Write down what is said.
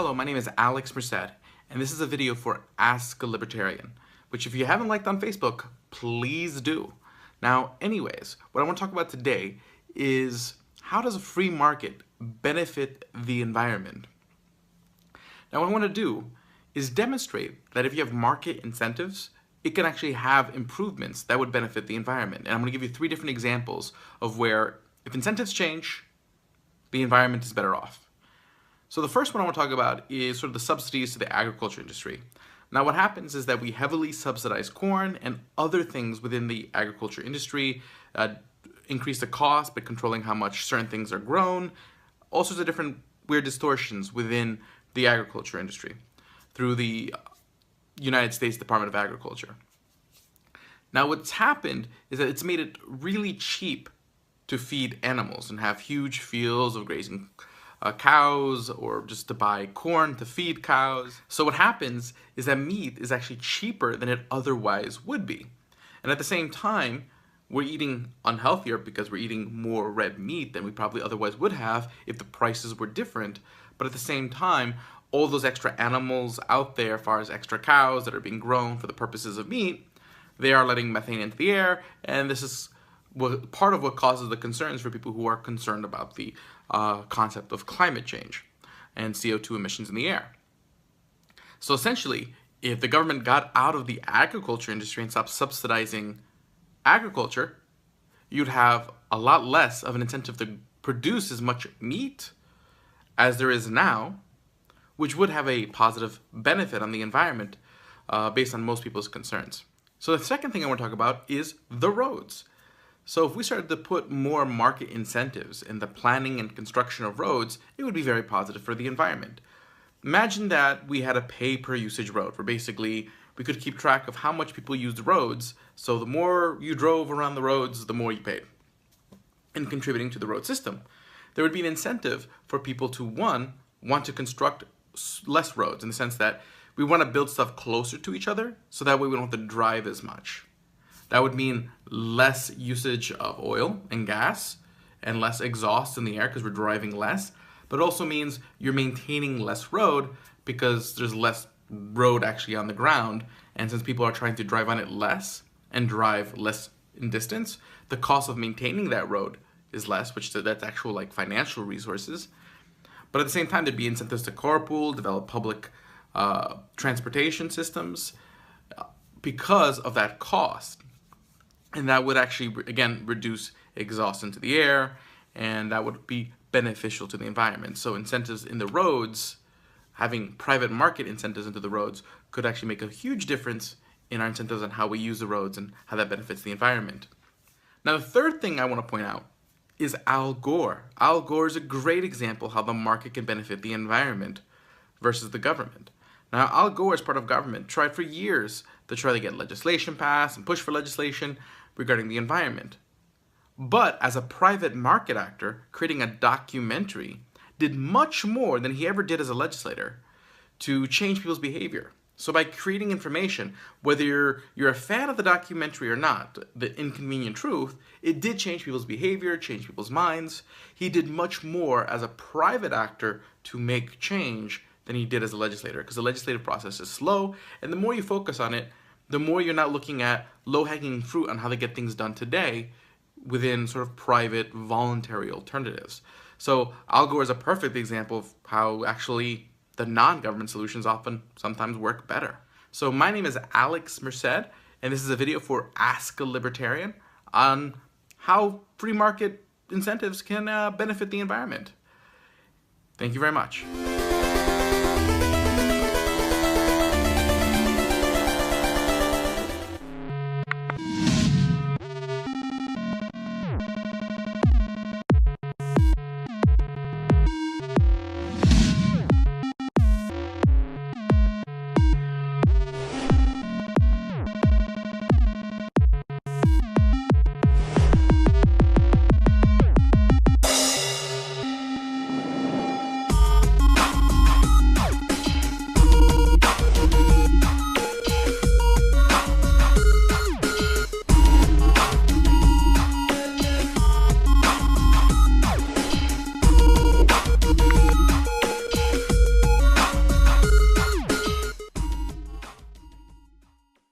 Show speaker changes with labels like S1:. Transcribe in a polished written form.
S1: Hello, my name is Alex Merced, and this is a video for Ask a Libertarian, which if you haven't liked on Facebook, please do. Now, anyways, what I want to talk about today is how does a free market benefit the environment? Now, what I want to do is demonstrate that if you have market incentives, it can actually have improvements that would benefit the environment. And I'm going to give you 3 different examples of where if incentives change, the environment is better off. So the first one I want to talk about is sort of the subsidies to the agriculture industry. Now what happens is that we heavily subsidize corn and other things within the agriculture industry, increase the cost by controlling how much certain things are grown, all sorts of different weird distortions within the agriculture industry through the United States Department of Agriculture. Now what's happened is that it's made it really cheap to feed animals and have huge fields of grazing cows, or just to buy corn to feed cows. So what happens is that meat is actually cheaper than it otherwise would be. And at the same time, we're eating unhealthier because we're eating more red meat than we probably otherwise would have if the prices were different. But at the same time, all those extra animals out there, as far as extra cows that are being grown for the purposes of meat, they are letting methane into the air, and this is part of what causes the concerns for people who are concerned about the concept of climate change and CO2 emissions in the air. So essentially, if the government got out of the agriculture industry and stopped subsidizing agriculture, you'd have a lot less of an incentive to produce as much meat as there is now, which would have a positive benefit on the environment based on most people's concerns. So the second thing I want to talk about is the roads. So if we started to put more market incentives in the planning and construction of roads, it would be very positive for the environment. Imagine that we had a pay-per-usage road, where basically we could keep track of how much people used roads, so the more you drove around the roads, the more you paid in contributing to the road system. There would be an incentive for people to, one, want to construct less roads, in the sense that we want to build stuff closer to each other, so that way we don't have to drive as much. That would mean less usage of oil and gas and less exhaust in the air because we're driving less. But it also means you're maintaining less road because there's less road actually on the ground. And since people are trying to drive on it less and drive less in distance, the cost of maintaining that road is less, which that's actual like financial resources. But at the same time, there'd be incentives to carpool, develop public transportation systems because of that cost. And that would actually, again, reduce exhaust into the air, and that would be beneficial to the environment. So incentives in the roads, having private market incentives into the roads, could actually make a huge difference in our incentives on how we use the roads and how that benefits the environment. Now, the third thing I want to point out is Al Gore. Al Gore is a great example how the market can benefit the environment versus the government. Now, Al Gore, as part of government, tried for years to try to get legislation passed and push for legislation regarding the environment. But as a private market actor, creating a documentary did much more than he ever did as a legislator to change people's behavior. So by creating information, whether you're a fan of the documentary or not, The Inconvenient Truth, it did change people's behavior, change people's minds. He did much more as a private actor to make change than he did as a legislator, because the legislative process is slow, and the more you focus on it, the more you're not looking at low-hanging fruit on how to get things done today within sort of private, voluntary alternatives. So Al Gore is a perfect example of how actually the non-government solutions sometimes work better. So my name is Alex Merced, and this is a video for Ask a Libertarian on how free market incentives can benefit the environment. Thank you very much.